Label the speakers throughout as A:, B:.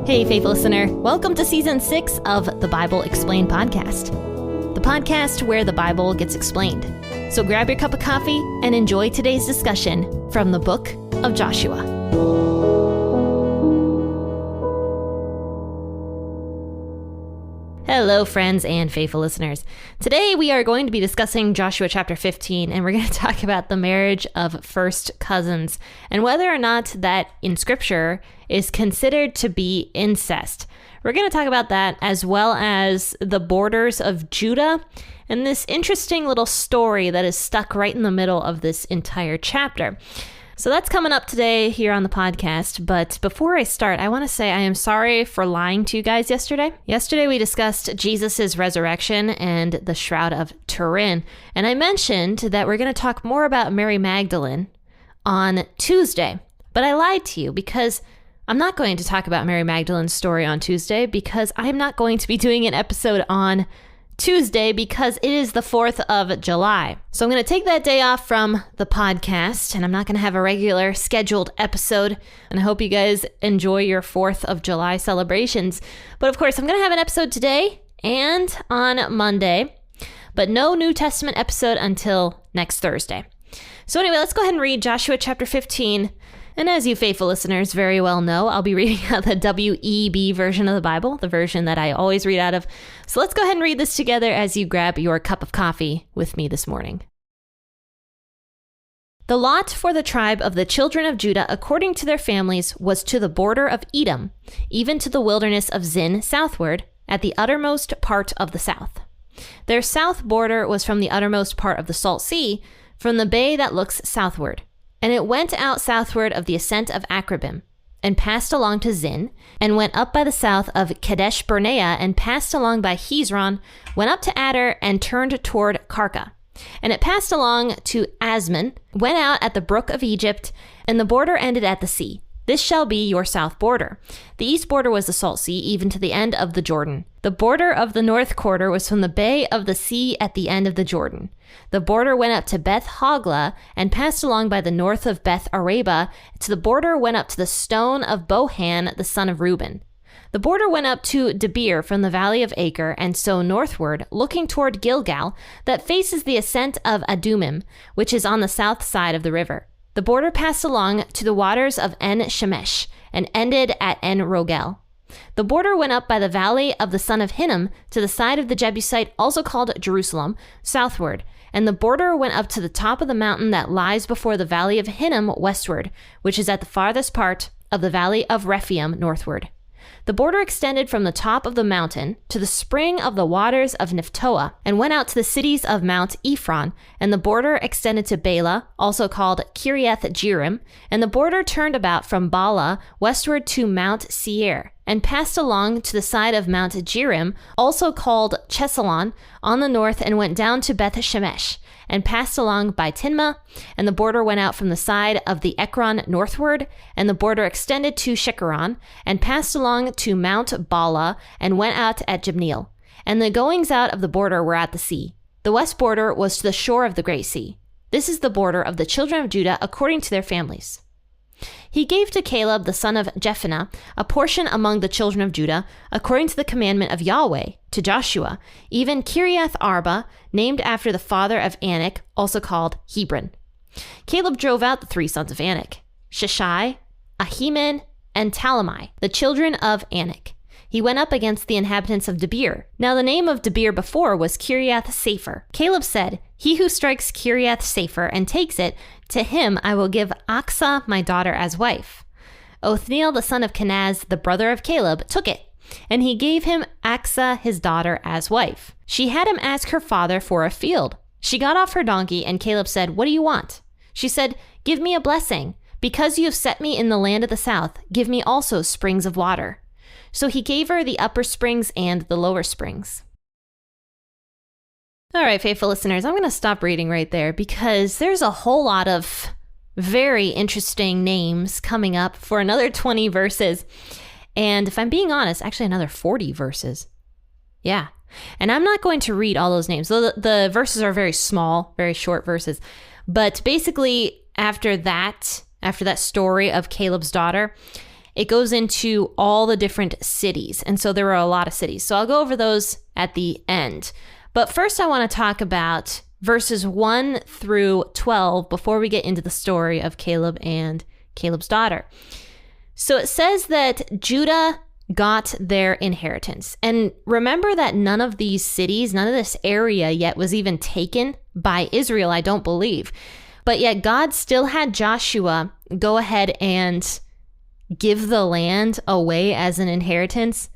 A: Hey, faithful listener. Welcome to Season 6 of the Bible Explained podcast, the podcast where the Bible gets explained. So grab your cup of coffee and enjoy today's discussion from the book of Joshua. Hello, friends and faithful listeners. Today we are going to be discussing Joshua chapter 15, and we're going to talk about the marriage of first cousins and whether or not that in Scripture is considered to be incest. We're going to talk about that as well as the borders of Judah and this interesting little story that is stuck right in the middle of this entire chapter. So that's coming up today here on the podcast. But before I start, I want to say I am sorry for lying to you guys yesterday. Yesterday, we discussed Jesus' resurrection and the Shroud of Turin. And I mentioned that we're going to talk more about Mary Magdalene on Tuesday. But I lied to you because I'm not going to talk about Mary Magdalene's story on Tuesday because I'm not going to be doing an episode on Tuesday because it is the 4th of July. So I'm going to take that day off from the podcast and I'm not going to have a regular scheduled episode. And I hope you guys enjoy your 4th of July celebrations. But of course, I'm going to have an episode today and on Monday, but no New Testament episode until next Thursday. So anyway, let's go ahead and read Joshua chapter 15. And as you faithful listeners very well know, I'll be reading out the WEB version of the Bible, the version that I always read out of. So let's go ahead and read this together as you grab your cup of coffee with me this morning. The lot for the tribe of the children of Judah according to their families was to the border of Edom, even to the wilderness of Zin southward, at the uttermost part of the south. Their south border was from the uttermost part of the Salt Sea, from the bay that looks southward. And it went out southward of the ascent of Akrabim, and passed along to Zin, and went up by the south of Kadesh Barnea, and passed along by Hezron, went up to Adar, and turned toward Karka. And it passed along to Asmon, went out at the brook of Egypt, and the border ended at the sea. This shall be your south border. The east border was the Salt Sea, even to the end of the Jordan. The border of the north quarter was from the bay of the sea at the end of the Jordan. The border went up to Beth Hogla and passed along by the north of Beth Araba. To the border went up to the stone of Bohan, the son of Reuben. The border went up to Debir from the valley of Acre, and so northward, looking toward Gilgal, that faces the ascent of Adumim, which is on the south side of the river. The border passed along to the waters of En Shemesh and ended at En Rogel. The border went up by the valley of the son of Hinnom to the side of the Jebusite, also called Jerusalem, southward. And the border went up to the top of the mountain that lies before the valley of Hinnom westward, which is at the farthest part of the valley of Rephaim northward. The border extended from the top of the mountain to the spring of the waters of Nephtoah, and went out to the cities of Mount Ephron, and the border extended to Bela, also called Kiriath Jearim, and the border turned about from Bala westward to Mount Seir, and passed along to the side of Mount Jearim, also called Chesalon, on the north, and went down to Beth Shemesh, and passed along by Tinma, and the border went out from the side of the Ekron northward, and the border extended to Shikharon, and passed along to Mount Bala, and went out at Jabneel. And the goings out of the border were at the sea. The west border was to the shore of the great sea. This is the border of the children of Judah according to their families. He gave to Caleb the son of Jephunneh a portion among the children of Judah, according to the commandment of Yahweh, to Joshua, even Kiriath Arba, named after the father of Anak, also called Hebron. Caleb drove out the 3 sons of Anak, Sheshai, Ahiman, and Talmai, the children of Anak. He went up against the inhabitants of Debir. Now the name of Debir before was Kiriath Sefer. Caleb said, "He who strikes Kiriath Sefer and takes it, to him I will give Achsah my daughter as wife." Othniel the son of Kenaz, the brother of Caleb, took it, and he gave him Achsah his daughter as wife. She had him ask her father for a field. She got off her donkey, and Caleb said, "What do you want?" She said, "Give me a blessing. Because you have set me in the land of the south, give me also springs of water." So he gave her the upper springs and the lower springs. All right, faithful listeners, I'm going to stop reading right there because there's a whole lot of very interesting names coming up for another 20 verses. And if I'm being honest, actually another 40 verses. Yeah. And I'm not going to read all those names. The verses are very small, very short verses. But basically, after that story of Caleb's daughter, it goes into all the different cities. And so there were a lot of cities. So I'll go over those at the end. But first I want to talk about verses 1 through 12 before we get into the story of Caleb and Caleb's daughter. So it says that Judah got their inheritance. And remember that none of these cities, none of this area yet was even taken by Israel, I don't believe. But yet God still had Joshua go ahead and give the land away as an inheritance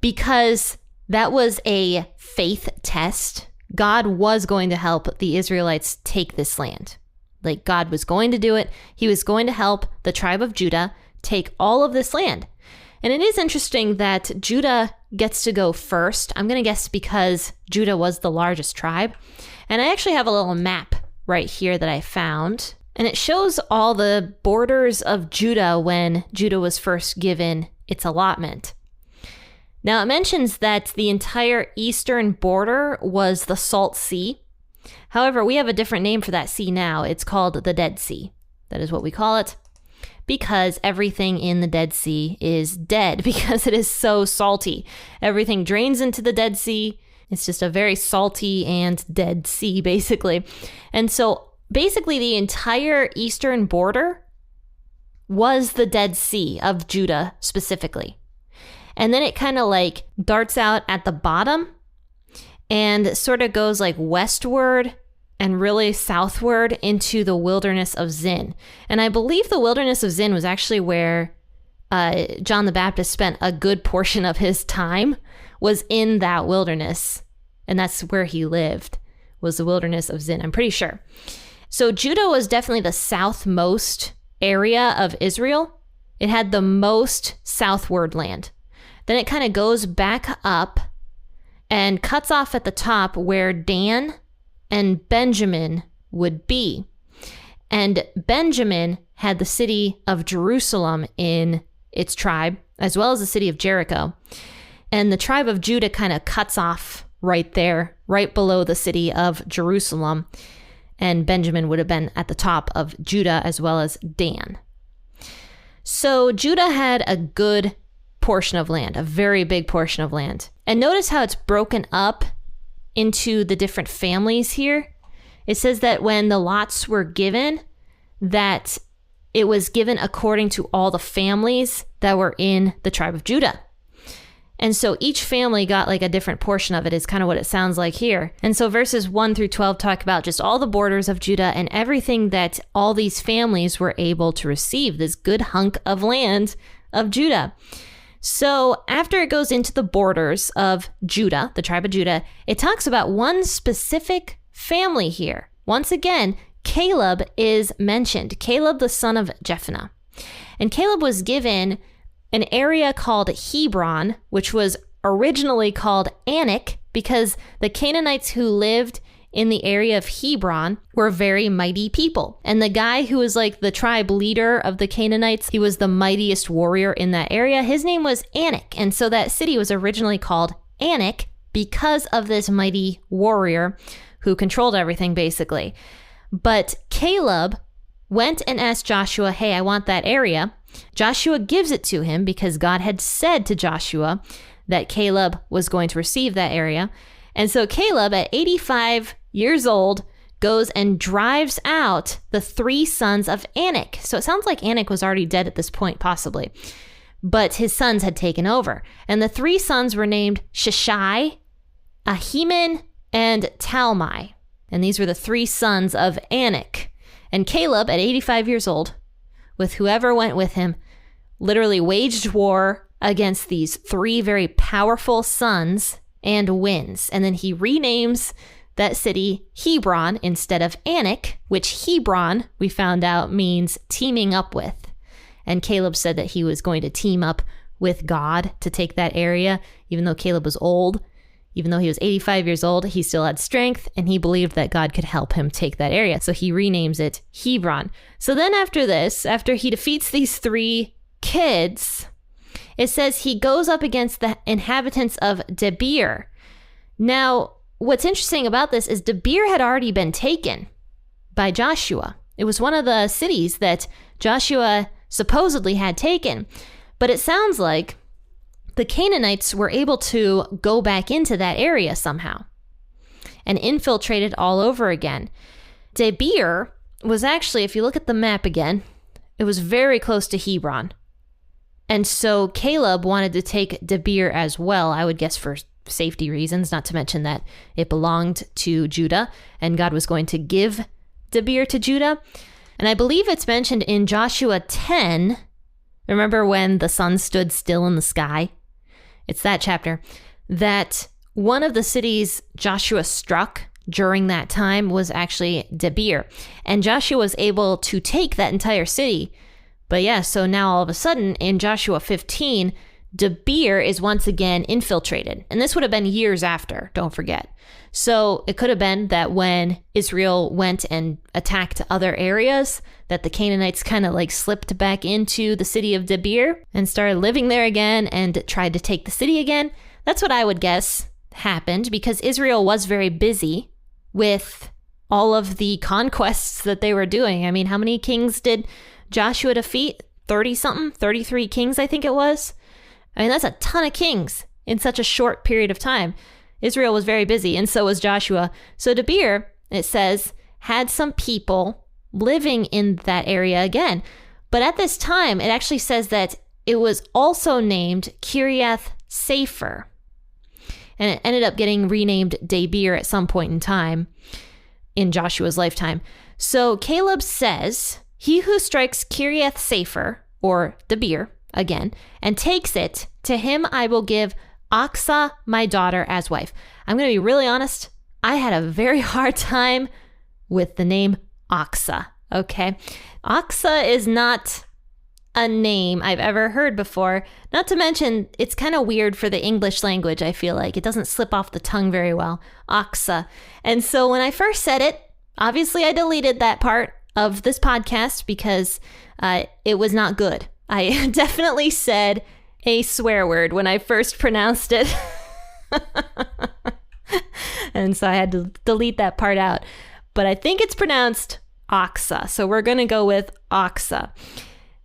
A: because that was a faith test. God was going to help the Israelites take this land. Like God was going to do it. He was going to help the tribe of Judah take all of this land. And it is interesting that Judah gets to go first. I'm going to guess because Judah was the largest tribe. And I actually have a little map right here that I found. And it shows all the borders of Judah when Judah was first given its allotment. Now it mentions that the entire eastern border was the Salt Sea. However, we have a different name for that sea now. It's called the Dead Sea. That is what we call it, because everything in the Dead Sea is dead because it is so salty. Everything drains into the Dead Sea. It's just a very salty and dead sea, basically. And so basically the entire eastern border was the Dead Sea of Judah specifically. And then it kind of like darts out at the bottom and sort of goes like westward and really southward into the wilderness of Zin. And I believe the wilderness of Zin was actually where John the Baptist spent a good portion of his time, was in that wilderness. And that's where he lived, was the wilderness of Zin, I'm pretty sure. So Judah was definitely the southmost area of Israel. It had the most southward land. Then it kind of goes back up and cuts off at the top where Dan and Benjamin would be. And Benjamin had the city of Jerusalem in its tribe, as well as the city of Jericho. And the tribe of Judah kind of cuts off right there, right below the city of Jerusalem. And Benjamin would have been at the top of Judah as well as Dan. So Judah had a good portion of land, a very big portion of land. And notice how it's broken up into the different families here. It says that when the lots were given, that it was given according to all the families that were in the tribe of Judah. And so each family got like a different portion of it, is kind of what it sounds like here. And so verses 1 through 12 talk about just all the borders of Judah and everything that all these families were able to receive, this good hunk of land of Judah. So after it goes into the borders of Judah, the tribe of Judah, it talks about one specific family here. Once again, Caleb is mentioned, Caleb the son of Jephunneh. And Caleb was given an area called Hebron, which was originally called Anak, because the Canaanites who lived in the area of Hebron were very mighty people. And the guy who was like the tribe leader of the Canaanites, he was the mightiest warrior in that area. His name was Anak. And so that city was originally called Anak because of this mighty warrior who controlled everything, basically. But Caleb went and asked Joshua, hey, I want that area. Joshua gives it to him because God had said to Joshua that Caleb was going to receive that area. And so Caleb, at 85 years old, goes and drives out the 3 sons of Anak. So it sounds like Anak was already dead at this point, possibly. But his sons had taken over. And the 3 sons were named Sheshai, Ahiman, and Talmai. And these were the 3 sons of Anak. And Caleb, at 85 years old, with whoever went with him, literally waged war against these 3 very powerful sons and wins. And then he renames that city Hebron instead of Anak, which Hebron, we found out, means teaming up with. And Caleb said that he was going to team up with God to take that area, even though Caleb was old. Even though he was 85 years old, he still had strength, and he believed that God could help him take that area. So he renames it Hebron. So then after this, after he defeats these 3 kids, it says he goes up against the inhabitants of Debir. Now, what's interesting about this is Debir had already been taken by Joshua. It was one of the cities that Joshua supposedly had taken. But it sounds like the Canaanites were able to go back into that area somehow and infiltrate it all over again. Debir was actually, if you look at the map again, it was very close to Hebron. And so Caleb wanted to take Debir as well, I would guess for safety reasons, not to mention that it belonged to Judah and God was going to give Debir to Judah. And I believe it's mentioned in Joshua 10. Remember when the sun stood still in the sky? It's that chapter. That one of the cities Joshua struck during that time was actually Debir. And Joshua was able to take that entire city. But yeah, so now all of a sudden in Joshua 15, Debir is once again infiltrated. And this would have been years after, don't forget. So it could have been that when Israel went and attacked other areas, that the Canaanites kind of like slipped back into the city of Debir and started living there again and tried to take the city again. That's what I would guess happened, because Israel was very busy with all of the conquests that they were doing. I mean, how many kings did Joshua defeat? 30-something? 33 kings, I think it was. I mean, that's a ton of kings in such a short period of time. Israel was very busy, and so was Joshua. So Debir, it says, had some people living in that area again. But at this time, it actually says that it was also named Kiriath Sefer. And it ended up getting renamed Debir at some point in time in Joshua's lifetime. So Caleb says, he who strikes Kiriath Sefer, or Debir, again, and takes it, to him I will give Achsah, my daughter, as wife. I'm going to be really honest. I had a very hard time with the name Achsah, okay? Achsah is not a name I've ever heard before. Not to mention, it's kind of weird for the English language, I feel like. It doesn't slip off the tongue very well. Achsah. And so when I first said it, obviously I deleted that part of this podcast because it was not good. I definitely said a swear word when I first pronounced it. And so I had to delete that part out. But I think it's pronounced Achsah. So we're going to go with Achsah.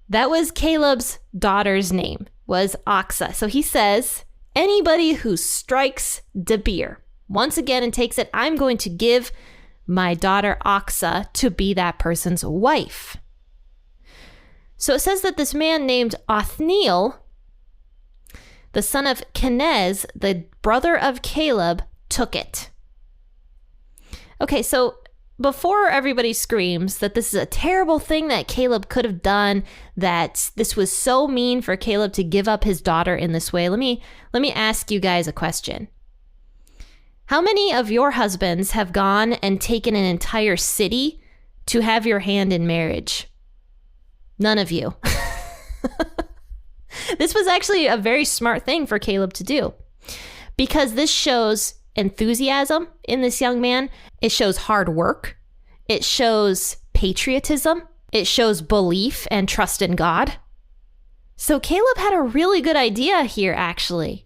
A: That was Caleb's daughter's name, was Achsah. So he says, anybody who strikes Debir once again and takes it, I'm going to give my daughter Achsah to be that person's wife. So it says that this man named Othniel, the son of Kenaz, the brother of Caleb, took it. Okay, so before everybody screams that this is a terrible thing that Caleb could have done, that this was so mean for Caleb to give up his daughter in this way, let me ask you guys a question. How many of your husbands have gone and taken an entire city to have your hand in marriage? None of you. This was actually a very smart thing for Caleb to do, because this shows enthusiasm in this young man. It shows hard work. It shows patriotism. It shows belief and trust in God. So Caleb had a really good idea here, actually,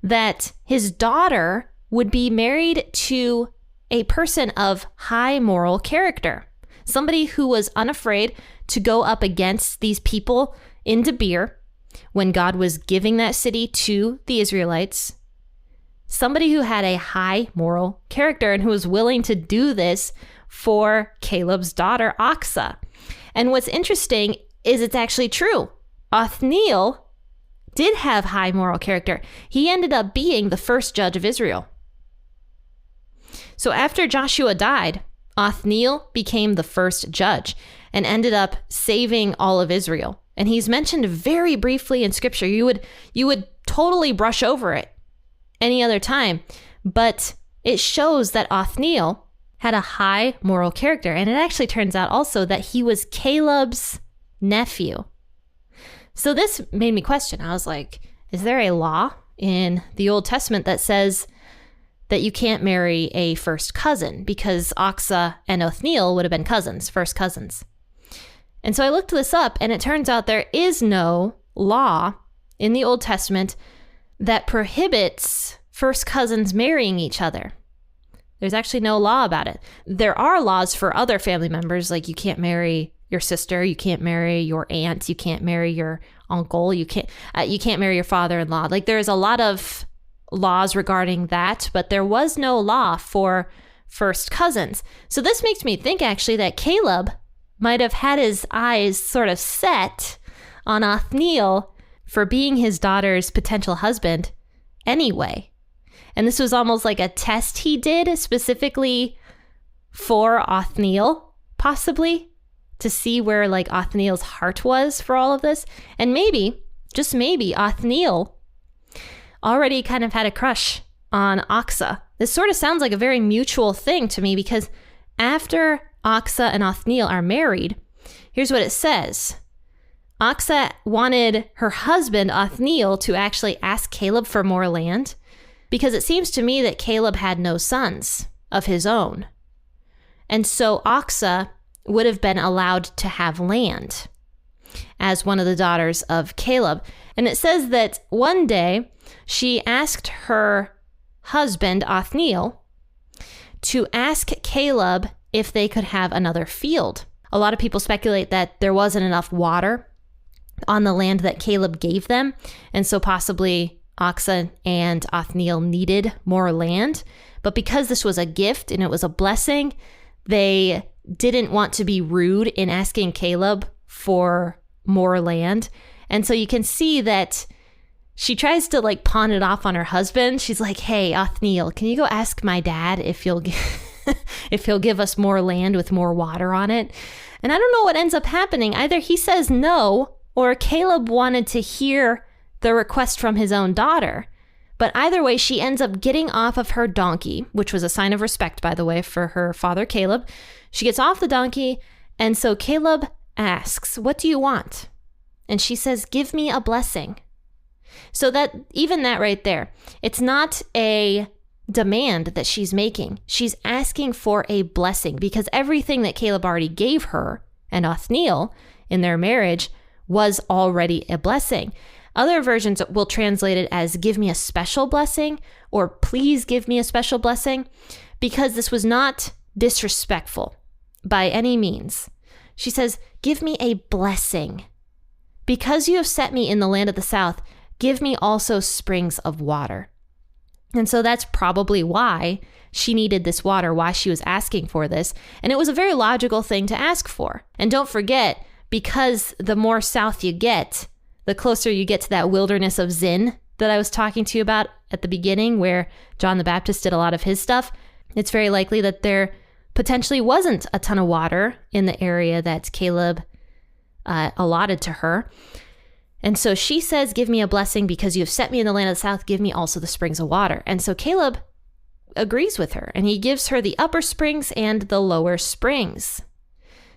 A: that his daughter would be married to a person of high moral character, somebody who was unafraid to go up against these people in Debir when God was giving that city to the Israelites. Somebody who had a high moral character and who was willing to do this for Caleb's daughter, Achsah. And what's interesting is it's actually true. Othniel did have high moral character. He ended up being the first judge of Israel. So after Joshua died, Othniel became the first judge and ended up saving all of Israel. And he's mentioned very briefly in scripture. You would totally brush over it any other time, but it shows that Othniel had a high moral character. And it actually turns out also that he was Caleb's nephew. So this made me question. I was like, is there a law in the Old Testament that says that you can't marry a first cousin? Because Achsah and Othniel would have been cousins, first cousins. And so I looked this up, and it turns out there is no law in the Old Testament that prohibits first cousins marrying each other. There's actually no law about it. There are laws for other family members, like you can't marry your sister, you can't marry your aunt, you can't marry your uncle. You can't marry your father-in-law. Like there's a lot of laws regarding that, but there was no law for first cousins. So this makes me think actually that Caleb might have had his eyes sort of set on Othniel for being his daughter's potential husband anyway. And this was almost like a test he did specifically for Othniel, possibly, to see where like Othniel's heart was for all of this. And maybe, just maybe, Othniel already kind of had a crush on Achsah. This sort of sounds like a very mutual thing to me, because after Achsah and Othniel are married, here's what it says. Achsah wanted her husband, Othniel, to actually ask Caleb for more land, because it seems to me that Caleb had no sons of his own. And so Achsah would have been allowed to have land as one of the daughters of Caleb. And it says that one day she asked her husband, Othniel, to ask Caleb if they could have another field. A lot of people speculate that there wasn't enough water on the land that Caleb gave them, and so possibly Achsah and Othniel needed more land. But because this was a gift and it was a blessing, they didn't want to be rude in asking Caleb for more land. And so you can see that she tries to like pawn it off on her husband. She's like, hey, Othniel, can you go ask my dad if he'll give us more land with more water on it? And I don't know what ends up happening. Either he says no, or Caleb wanted to hear the request from his own daughter. But either way, she ends up getting off of her donkey, which was a sign of respect, by the way, for her father, Caleb. She gets off the donkey, and so Caleb asks, what do you want? And she says, give me a blessing. So that, even that right there, it's not a demand that she's making. She's asking for a blessing, because everything that Caleb already gave her and Othniel in their marriage was already a blessing. Other versions will translate it as give me a special blessing, or please give me a special blessing, because this was not disrespectful by any means. She says, give me a blessing. Because you have set me in the land of the south, give me also springs of water. And so that's probably why she needed this water, why she was asking for this. And it was a very logical thing to ask for. And don't forget, because the more south you get, the closer you get to that wilderness of Zin that I was talking to you about at the beginning, where John the Baptist did a lot of his stuff, it's very likely that there potentially wasn't a ton of water in the area that Caleb allotted to her. And so she says, give me a blessing because you have set me in the land of the south. Give me also the springs of water. And so Caleb agrees with her, and he gives her the upper springs and the lower springs.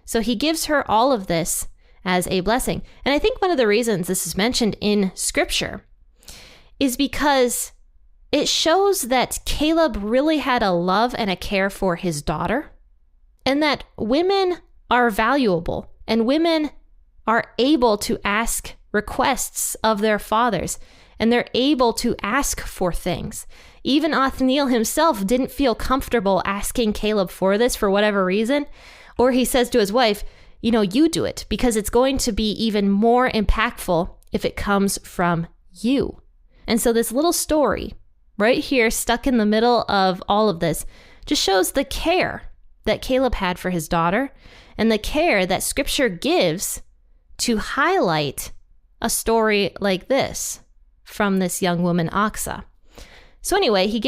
A: So he gives her all of this as a blessing. And I think one of the reasons this is mentioned in scripture is because it shows that Caleb really had a love and a care for his daughter, and that women are valuable and women are able to ask requests of their fathers, and they're able to ask for things. Even Othniel himself didn't feel comfortable asking Caleb for this for whatever reason, or he says to his wife, you know, you do it, because it's going to be even more impactful if it comes from you. And so this little story right here, stuck in the middle of all of this, just shows the care that Caleb had for his daughter, and the care that scripture gives to highlight a story like this from this young woman, Achsah. So anyway, he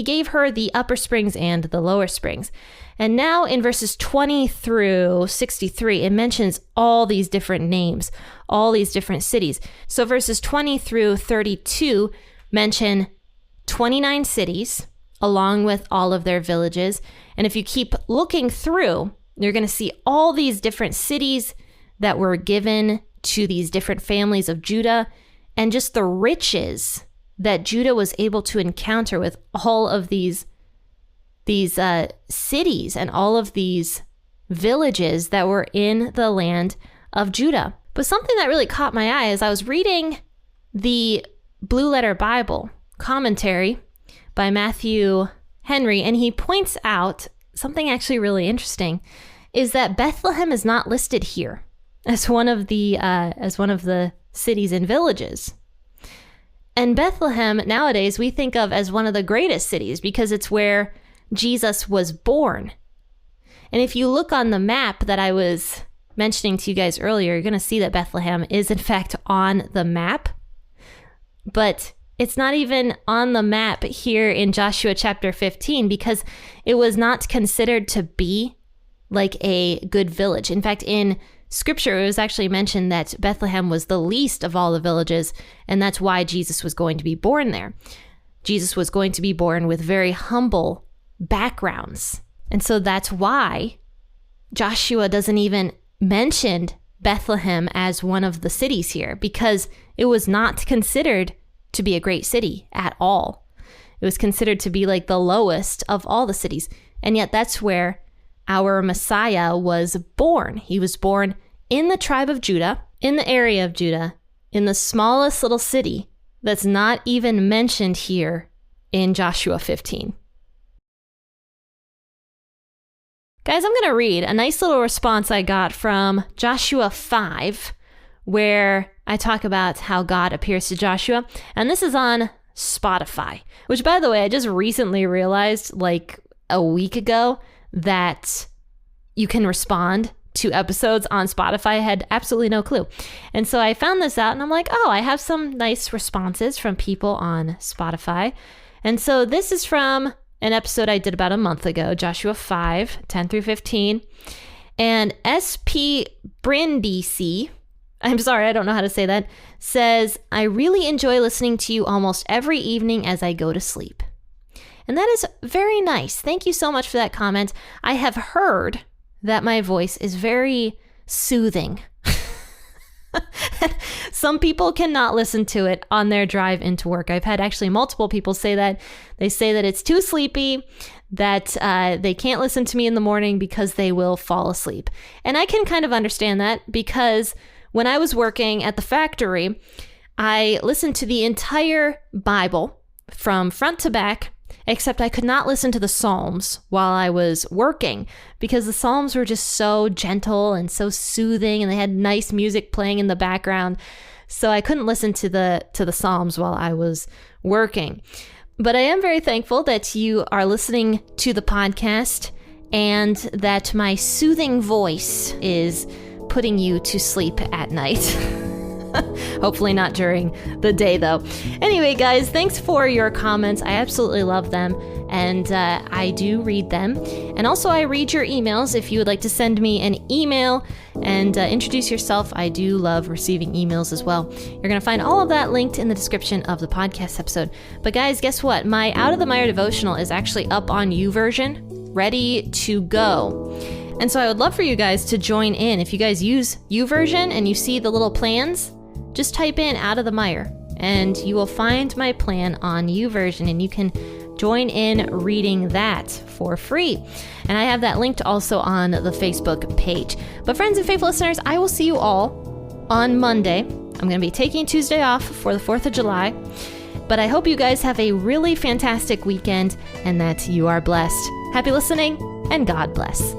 A: gave her the upper springs and the lower springs. And now in verses 20 through 63, it mentions all these different names, all these different cities. So verses 20 through 32 mention 29 cities along with all of their villages. And if you keep looking through, you're going to see all these different cities that were given to these different families of Judah, and just the riches that Judah was able to encounter with all of these cities and all of these villages that were in the land of Judah. But something that really caught my eye as I was reading the Blue Letter Bible commentary by Matthew Henry, and he points out something actually really interesting, is that Bethlehem is not listed here as one of the cities and villages. And Bethlehem nowadays we think of as one of the greatest cities because it's where Jesus was born. And if you look on the map that I was mentioning to you guys earlier, you're going to see that Bethlehem is in fact on the map. But it's not even on the map here in Joshua chapter 15 because it was not considered to be like a good village. In fact, in scripture, it was actually mentioned that Bethlehem was the least of all the villages, and that's why Jesus was going to be born there. Jesus was going to be born with very humble backgrounds. And so that's why Joshua doesn't even mention Bethlehem as one of the cities here, because it was not considered to be a great city at all. It was considered to be like the lowest of all the cities. And yet that's where our Messiah was born. He was born in the tribe of Judah, in the area of Judah, in the smallest little city that's not even mentioned here in Joshua 15. Guys, I'm going to read a nice little response I got from Joshua 5, where I talk about how God appears to Joshua. And this is on Spotify, which, by the way, I just recently realized like a week ago that you can respond to episodes on Spotify. I had absolutely no clue. And so I found this out and I'm like, oh, I have some nice responses from people on Spotify. And so this is from an episode I did about a month ago, Joshua 5, 10 through 15. And SP Brindisi, I'm sorry, I don't know how to say that, says, I really enjoy listening to you almost every evening as I go to sleep. And that is very nice. Thank you so much for that comment. I have heard that my voice is very soothing. Some people cannot listen to it on their drive into work. I've had actually multiple people say that. They say that it's too sleepy, that they can't listen to me in the morning because they will fall asleep. And I can kind of understand that because when I was working at the factory, I listened to the entire Bible from front to back, except I could not listen to the Psalms while I was working because the Psalms were just so gentle and so soothing and they had nice music playing in the background. So I couldn't listen to the Psalms while I was working. But I am very thankful that you are listening to the podcast and that my soothing voice is putting you to sleep at night. Hopefully not during the day, though. Anyway, guys, thanks for your comments. I absolutely love them, and I do read them. And also, I read your emails. If you would like to send me an email and introduce yourself, I do love receiving emails as well. You're going to find all of that linked in the description of the podcast episode. But guys, guess what? My Out of the Mire devotional is actually up on YouVersion, ready to go. And so I would love for you guys to join in. If you guys use YouVersion and you see the little plans, just type in Out of the Mire and you will find my plan on YouVersion and you can join in reading that for free. And I have that linked also on the Facebook page. But friends and faithful listeners, I will see you all on Monday. I'm going to be taking Tuesday off for the 4th of July. But I hope you guys have a really fantastic weekend and that you are blessed. Happy listening and God bless.